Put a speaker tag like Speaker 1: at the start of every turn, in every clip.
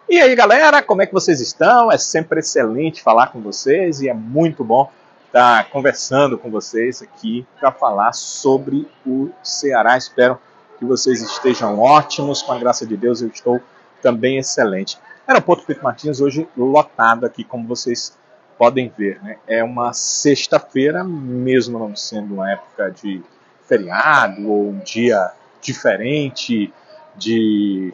Speaker 1: E aí, galera, como é que vocês estão? É sempre excelente falar com vocês e é muito bom estar conversando com vocês aqui para falar sobre o Ceará. Espero que vocês estejam ótimos, com a graça de Deus eu estou também excelente. Aeroporto Pinto Martins hoje lotado aqui, como vocês podem ver, né? É uma sexta-feira, mesmo não sendo uma época de feriado ou um dia diferente de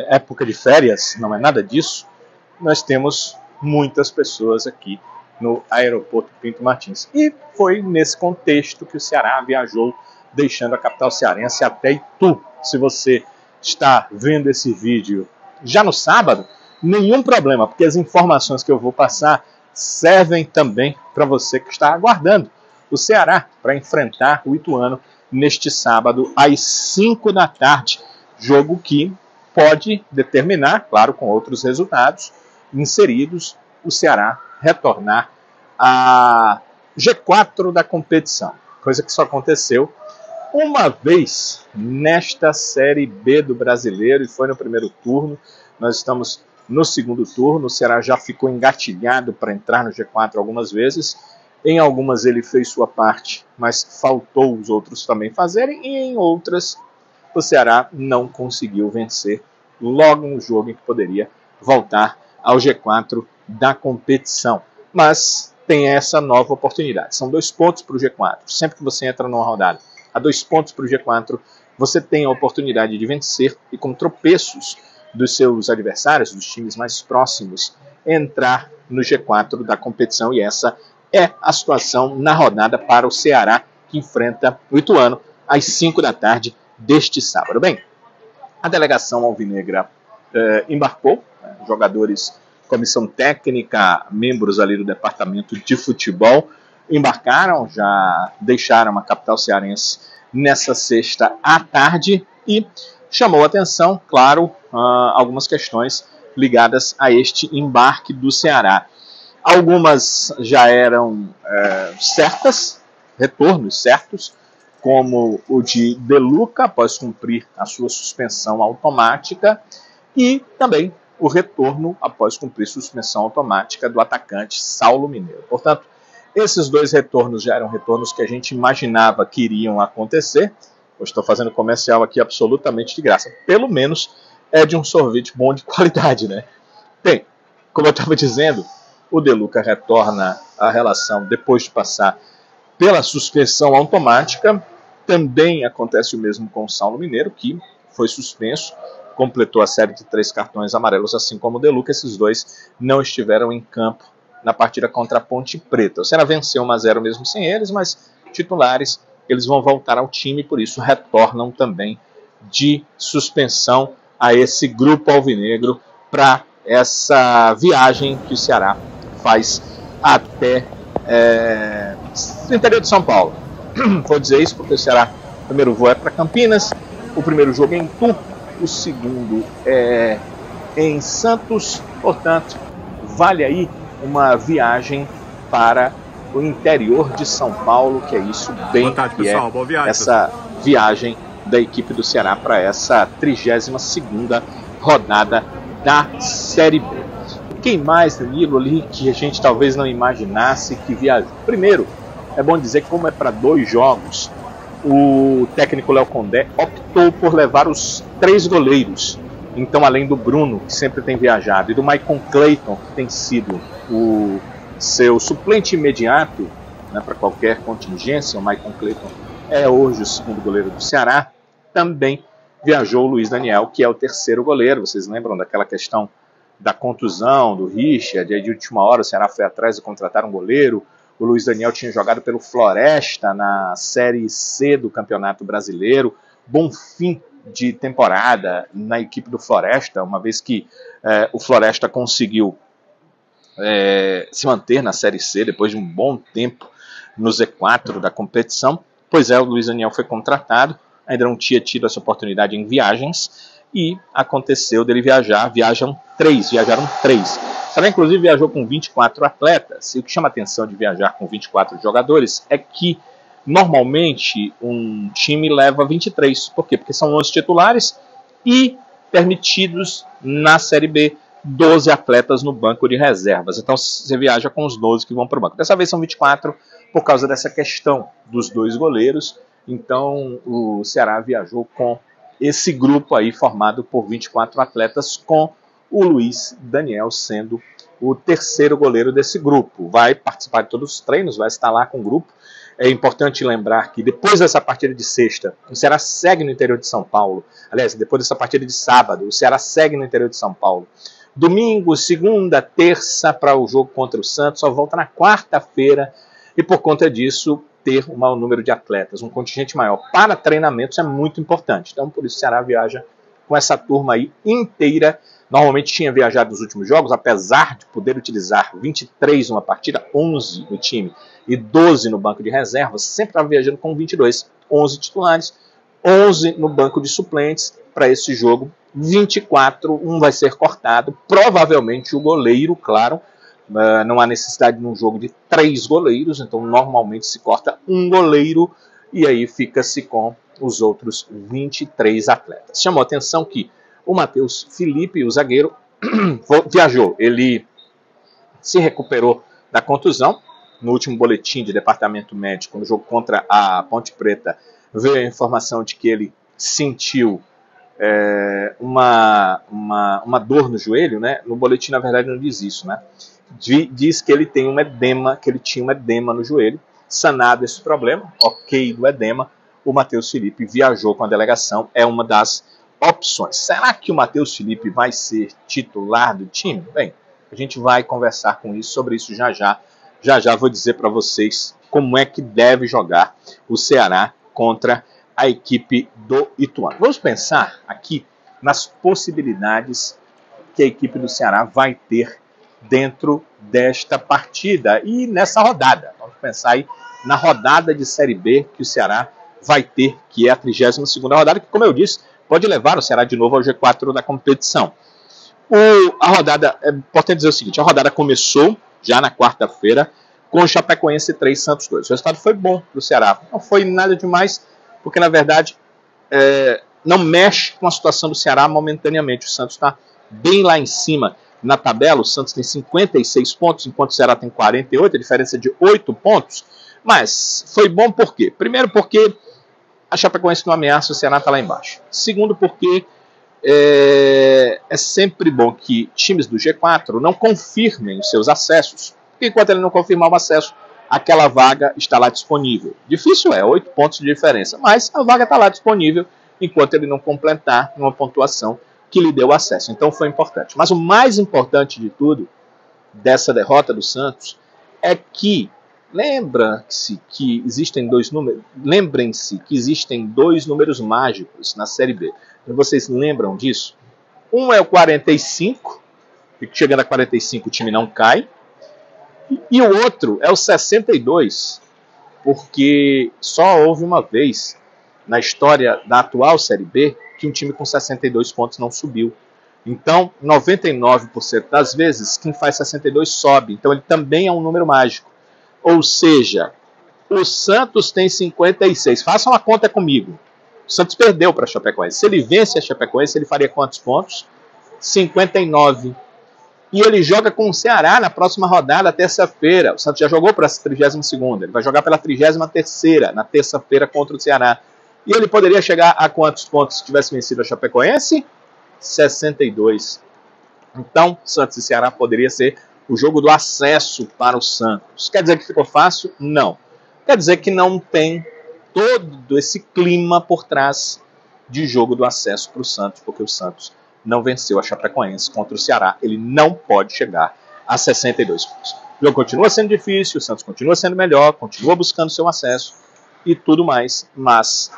Speaker 1: época de férias, não é nada disso. Nós temos muitas pessoas aqui no Aeroporto Pinto Martins. E foi nesse contexto que o Ceará viajou, deixando a capital cearense até Itu. Se você está vendo esse vídeo já no sábado, nenhum problema, porque as informações que eu vou passar servem também para você que está aguardando o Ceará para enfrentar o Ituano neste sábado às 5 da tarde. Jogo que pode determinar, claro, com outros resultados inseridos, o Ceará retornar a G4 da competição. Coisa que só aconteceu uma vez nesta Série B do Brasileiro e foi no primeiro turno. Nós estamos no segundo turno. O Ceará já ficou engatilhado para entrar no G4 algumas vezes. Em algumas ele fez sua parte, mas faltou os outros também fazerem, e em outras o Ceará não conseguiu vencer logo no jogo em que poderia voltar ao G4 da competição. Mas tem essa nova oportunidade. São 2 pontos para o G4. Sempre que você entra numa rodada a 2 pontos para o G4, você tem a oportunidade de vencer e, com tropeços dos seus adversários, dos times mais próximos, entrar no G4 da competição. E essa é a situação na rodada para o Ceará, que enfrenta o Ituano às 5 da tarde deste sábado. Bem, a delegação alvinegra embarcou, jogadores, comissão técnica, membros ali do departamento de futebol, embarcaram, já deixaram a capital cearense nessa sexta à tarde e chamou a atenção, claro, algumas questões ligadas a este embarque do Ceará. Algumas já eram certas, retornos certos, como o de De Luca, após cumprir a sua suspensão automática, e também o retorno após cumprir suspensão automática do atacante Saulo Mineiro. Portanto, esses 2 retornos já eram retornos que a gente imaginava que iriam acontecer. Eu estou fazendo comercial aqui absolutamente de graça. Pelo menos é de um sorvete bom de qualidade, né? Bem, como eu estava dizendo, o De Luca retorna à relação depois de passar pela suspensão automática. Também acontece o mesmo com o Saulo Mineiro, que foi suspenso, completou a série de 3 cartões amarelos, assim como o De Luca. Esses 2 não estiveram em campo na partida contra a Ponte Preta. O Ceará venceu 1-0 mesmo sem eles, mas titulares, eles vão voltar ao time, por isso retornam também de suspensão a esse grupo alvinegro para essa viagem que o Ceará faz até o interior de São Paulo. Vou dizer isso porque o Ceará, o primeiro voo é para Campinas, o primeiro jogo é em Itu, o segundo é em Santos, portanto, vale aí uma viagem para o interior de São Paulo, que é isso bem boa tarde, que pessoal. Boa viagem, essa viagem da equipe do Ceará para essa 32ª rodada da Série B. Quem mais, Danilo, ali que a gente talvez não imaginasse que viajou? Primeiro, é bom dizer que como é para 2 jogos, o técnico Léo Condé optou por levar os 3 goleiros. Então, além do Bruno, que sempre tem viajado, e do Maicon Clayton, que tem sido o seu suplente imediato, né, para qualquer contingência, o Maicon Clayton é hoje o segundo goleiro do Ceará, também viajou o Luiz Daniel, que é o 3º goleiro. Vocês lembram daquela questão da contusão do Richard? Aí de última hora o Ceará foi atrás de contratar um goleiro. O Luiz Daniel tinha jogado pelo Floresta na Série C do Campeonato Brasileiro. Bom fim de temporada na equipe do Floresta, uma vez que o Floresta conseguiu se manter na Série C depois de um bom tempo no Z4 da competição. Pois é, o Luiz Daniel foi contratado, ainda não tinha tido essa oportunidade em viagens, e aconteceu dele viajaram 3. Ela inclusive viajou com 24 atletas, e o que chama a atenção de viajar com 24 jogadores é que normalmente um time leva 23. Por quê? Porque são 11 titulares e permitidos na Série B 12 atletas no banco de reservas. Então você viaja com os 12 que vão para o banco. Dessa vez são 24 por causa dessa questão dos 2 goleiros. Então o Ceará viajou com esse grupo aí formado por 24 atletas, com o Luiz Daniel sendo o terceiro goleiro desse grupo. Vai participar de todos os treinos, vai estar lá com o grupo. É importante lembrar que depois dessa partida de sexta, o Ceará segue no interior de São Paulo. Aliás, depois dessa partida de sábado, o Ceará segue no interior de São Paulo. Domingo, segunda, terça para o jogo contra o Santos, só volta na quarta-feira, e por conta disso ter um maior número de atletas, um contingente maior para treinamentos é muito importante. Então por isso o Ceará viaja com essa turma aí inteira. Normalmente tinha viajado nos últimos jogos, apesar de poder utilizar 23 numa partida, 11 no time e 12 no banco de reservas, sempre estava viajando com 22, 11 titulares, 11 no banco de suplentes. Para esse jogo, 24, um vai ser cortado, provavelmente o goleiro, claro, não há necessidade num jogo de 3 goleiros, então normalmente se corta um goleiro e aí fica-se com os outros 23 atletas. Chamou a atenção que o Matheus Felipe, o zagueiro, viajou, ele se recuperou da contusão. No último boletim de departamento médico, no jogo contra a Ponte Preta, veio a informação de que ele sentiu uma dor no joelho, né? No boletim, na verdade, não diz isso, né? Diz que ele tem um edema, que ele tinha um edema no joelho. Sanado esse problema, ok do edema, o Matheus Felipe viajou com a delegação, é uma das opções. Será que o Matheus Felipe vai ser titular do time? Bem, a gente vai conversar sobre isso já já. Já já vou dizer para vocês como é que deve jogar o Ceará contra a equipe do Ituano. Vamos pensar aqui nas possibilidades que a equipe do Ceará vai ter dentro desta partida e nessa rodada. Vamos pensar aí na rodada de Série B que o Ceará vai ter, que é a 32ª rodada, que, como eu disse, pode levar o Ceará de novo ao G4 da competição. A rodada, é importante dizer o seguinte, a rodada começou já na quarta-feira com o Chapecoense 3, Santos 2. O resultado foi bom para o Ceará, não foi nada demais, porque na verdade não mexe com a situação do Ceará momentaneamente. O Santos está bem lá em cima na tabela, o Santos tem 56 pontos, enquanto o Ceará tem 48, a diferença é de 8 pontos, mas foi bom por quê? Primeiro porque a Chapecoense não ameaça, o Ceará está lá embaixo. Segundo porque é sempre bom que times do G4 não confirmem os seus acessos, porque enquanto ele não confirmar o acesso, aquela vaga está lá disponível. Difícil 8 pontos de diferença, mas a vaga está lá disponível enquanto ele não completar uma pontuação que lhe deu acesso. Então foi importante. Mas o mais importante de tudo dessa derrota do Santos é que lembrem-se que existem dois números mágicos na Série B. Vocês lembram disso? Um é o 45, e chegando a 45 o time não cai. E o outro é o 62, porque só houve uma vez na história da atual Série B que um time com 62 pontos não subiu. Então, 99% das vezes, quem faz 62 sobe. Então, ele também é um número mágico. Ou seja, o Santos tem 56. Façam a conta comigo. O Santos perdeu para a Chapecoense. Se ele vence a Chapecoense, ele faria quantos pontos? 59. E ele joga com o Ceará na próxima rodada, terça-feira. O Santos já jogou para a 32ª. Ele vai jogar pela 33ª, na terça-feira, contra o Ceará. E ele poderia chegar a quantos pontos se tivesse vencido a Chapecoense? 62. Então, Santos e Ceará poderia ser o jogo do acesso para o Santos. Quer dizer que ficou fácil? Não. Quer dizer que não tem todo esse clima por trás de jogo do acesso para o Santos, porque o Santos não venceu a Chapecoense contra o Ceará. Ele não pode chegar a 62 pontos. O jogo continua sendo difícil, o Santos continua sendo melhor, continua buscando seu acesso e tudo mais, mas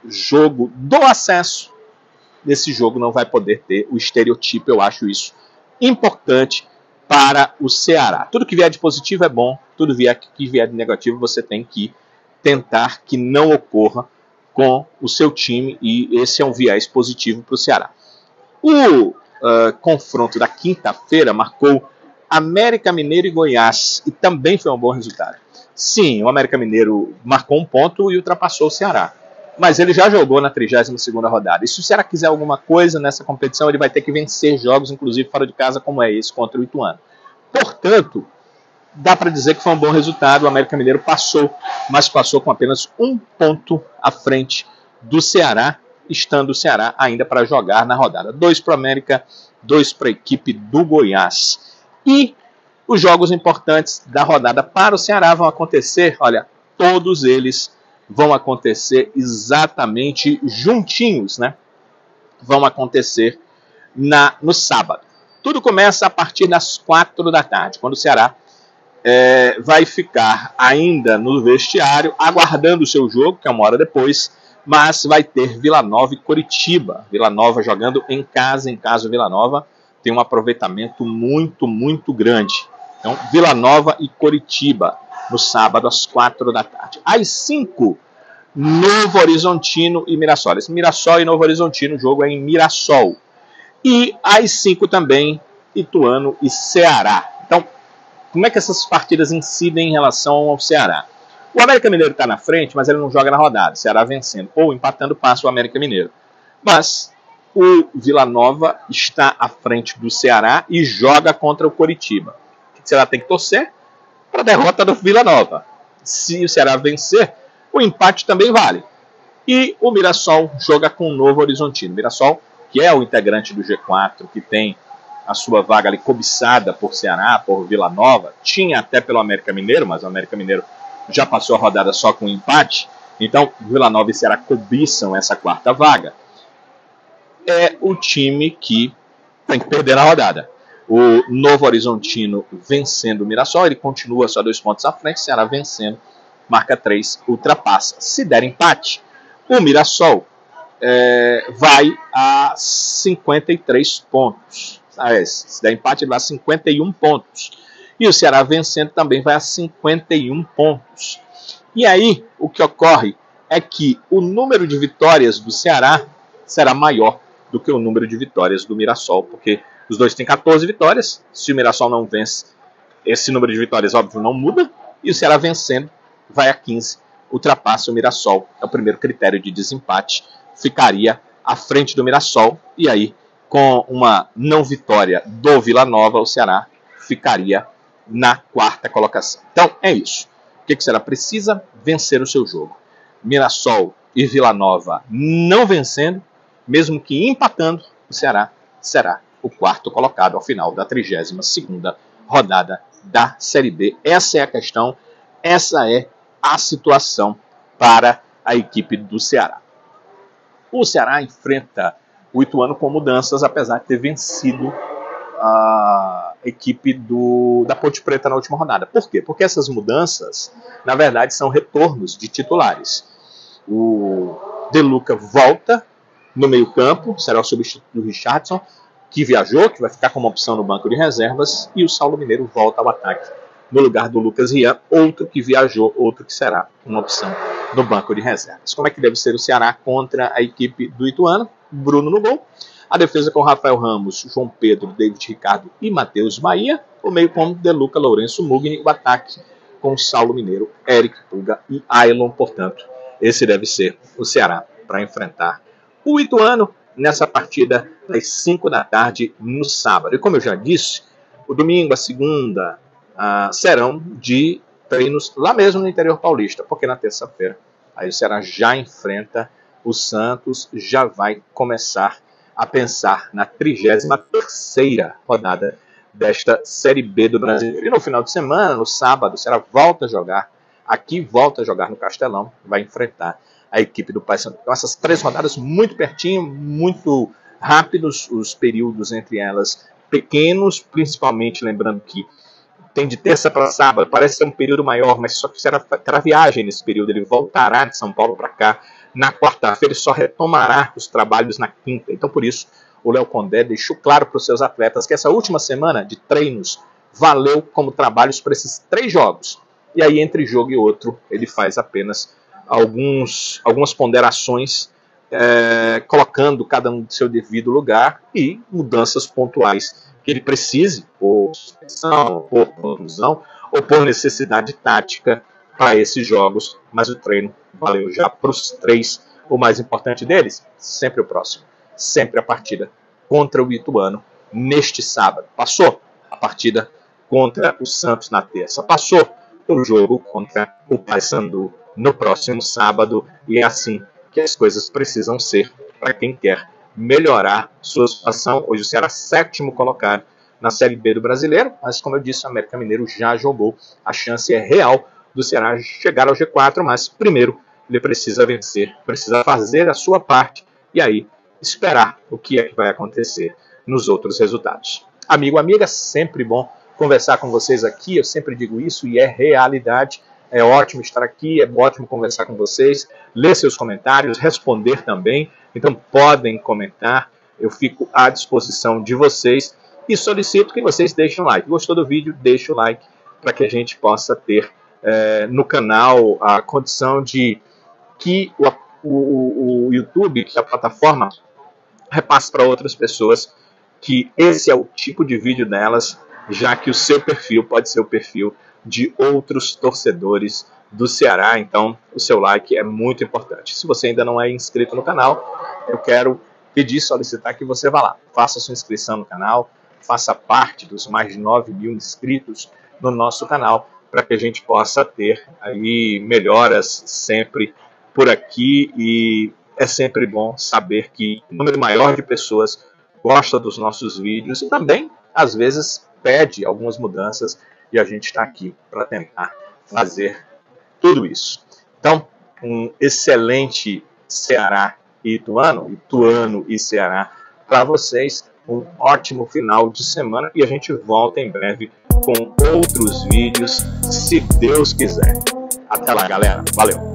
Speaker 1: jogo do acesso, nesse jogo não vai poder ter o estereotipo. Eu acho isso importante para o Ceará. Tudo que vier de positivo é bom, tudo que vier de negativo você tem que tentar que não ocorra com o seu time, e esse é um viés positivo para o Ceará. O confronto da quinta-feira marcou América Mineiro e Goiás, e também foi um bom resultado. Sim, o América Mineiro marcou um ponto e ultrapassou o Ceará. mas ele já jogou na 32ª rodada. E se o Ceará quiser alguma coisa nessa competição, ele vai ter que vencer jogos, inclusive fora de casa, como é esse contra o Ituano. Portanto, dá para dizer que foi um bom resultado. O América Mineiro passou, mas passou com apenas 1 ponto à frente do Ceará, estando o Ceará ainda para jogar na rodada. 2 para o América, 2 para a equipe do Goiás. E os jogos importantes da rodada para o Ceará vão acontecer, olha, todos eles vão acontecer exatamente juntinhos, né? Vão acontecer no sábado. Tudo começa a partir das 4 da tarde, quando o Ceará vai ficar ainda no vestiário, aguardando o seu jogo, que é 1 hora depois, mas vai ter Vila Nova e Coritiba. Vila Nova jogando em casa o Vila Nova tem um aproveitamento muito, muito grande. Então, Vila Nova e Coritiba, no sábado, às 4 da tarde. Às 5, Novo Horizontino e Mirassol. Mirassol e Novo Horizontino, o jogo é em Mirassol. E às 5 também, Ituano e Ceará. Então, como é que essas partidas incidem em relação ao Ceará? O América Mineiro está na frente, mas ele não joga na rodada. O Ceará vencendo ou empatando passa o América Mineiro. Mas o Vila Nova está à frente do Ceará e joga contra o Coritiba. O Ceará tem que torcer para a derrota do Vila Nova. Se o Ceará vencer, o empate também vale. E o Mirassol joga com o Novo Horizontino. Mirassol, que é o integrante do G4, que tem a sua vaga ali cobiçada por Ceará, por Vila Nova, tinha até pelo América Mineiro, mas o América Mineiro já passou a rodada só com empate. Então, Vila Nova e Ceará cobiçam essa 4ª vaga. É o time que tem que perder na rodada. O Novo Horizontino vencendo o Mirassol, ele continua só 2 pontos à frente. Ceará vencendo, marca 3, ultrapassa. Se der empate, o Mirassol vai a 53 pontos. Se der empate, ele vai a 51 pontos. E o Ceará vencendo também vai a 51 pontos. E aí, o que ocorre é que o número de vitórias do Ceará será maior do que o número de vitórias do Mirassol, porque os dois têm 14 vitórias. Se o Mirassol não vence, esse número de vitórias, óbvio, não muda. E o Ceará vencendo vai a 15, ultrapassa o Mirassol. É o primeiro critério de desempate. Ficaria à frente do Mirassol. E aí, com uma não vitória do Vila Nova, o Ceará ficaria na 4ª colocação. Então, é isso. O que o Ceará precisa? Vencer o seu jogo. Mirassol e Vila Nova não vencendo, mesmo que empatando, o Ceará será o 4º colocado ao final da 32ª rodada da Série B. Essa é a questão, essa é a situação para a equipe do Ceará. O Ceará enfrenta o Ituano com mudanças, apesar de ter vencido a equipe da Ponte Preta na última rodada. Por quê? Porque essas mudanças, na verdade, são retornos de titulares. O De Luca volta no meio-campo, será o substituto do Richardson, que viajou, que vai ficar como opção no banco de reservas, e o Saulo Mineiro volta ao ataque no lugar do Lucas Rian, outro que viajou, outro que será uma opção no banco de reservas. Como é que deve ser o Ceará contra a equipe do Ituano? Bruno no gol. A defesa com Rafael Ramos, João Pedro, David Ricardo e Matheus Bahia. O meio com De Luca, Lourenço Mugni. O ataque com Saulo Mineiro, Eric Puga e Ailon. Portanto, esse deve ser o Ceará para enfrentar o Ituano nessa partida às 5 da tarde no sábado. E como eu já disse, o domingo, a segunda, serão de treinos lá mesmo no interior paulista, porque na terça-feira aí o Ceará já enfrenta o Santos, já vai começar a pensar na 33ª rodada desta Série B do Brasil. E no final de semana, no sábado, o Ceará volta a jogar aqui, volta a jogar no Castelão, vai enfrentar a equipe do Paysandu. Então essas 3 rodadas muito pertinho, muito rápidos, os períodos entre elas pequenos, principalmente lembrando que tem de terça para sábado, parece ser um período maior, mas só que terá viagem nesse período, ele voltará de São Paulo para cá na quarta-feira e só retomará os trabalhos na quinta. Então por isso o Léo Condé deixou claro para os seus atletas que essa última semana de treinos valeu como trabalhos para esses 3 jogos. E aí entre jogo e outro ele faz apenas algumas ponderações, colocando cada um do seu devido lugar e mudanças pontuais que ele precise, por suspensão, por contusão ou por necessidade tática para esses jogos, mas o treino valeu já para os 3 o mais importante deles, sempre o próximo. Sempre a partida contra o Ituano neste sábado. Passou a partida contra o Santos na terça. Passou o jogo contra o Paysandu no próximo sábado. E é assim que as coisas precisam ser para quem quer melhorar sua situação. Hoje o Ceará é 7º colocado na Série B do Brasileiro, mas como eu disse, o América Mineiro já jogou. A chance é real do Ceará chegar ao G4, mas primeiro ele precisa vencer, precisa fazer a sua parte e aí esperar o que é que vai acontecer nos outros resultados. Amigo, amiga, sempre bom conversar com vocês aqui, eu sempre digo isso e é realidade. É ótimo estar aqui, é ótimo conversar com vocês, ler seus comentários, responder também. Então podem comentar, eu fico à disposição de vocês e solicito que vocês deixem um like. Gostou do vídeo? Deixe o like para que a gente possa ter no canal a condição de que o YouTube, que a plataforma, repasse para outras pessoas que esse é o tipo de vídeo delas, já que o seu perfil pode ser o perfil de outros torcedores do Ceará. Então o seu like é muito importante. Se você ainda não é inscrito no canal, eu quero solicitar que você vá lá, faça sua inscrição no canal, faça parte dos mais de 9.000 inscritos no nosso canal, para que a gente possa ter aí melhoras sempre por aqui. E é sempre bom saber que um número maior de pessoas gosta dos nossos vídeos e também, às vezes, pede algumas mudanças e a gente está aqui para tentar fazer tudo isso. Então, um excelente Ceará e Ituano e Ceará para vocês, um ótimo final de semana e a gente volta em breve com outros vídeos, se Deus quiser. Até lá, galera. Valeu!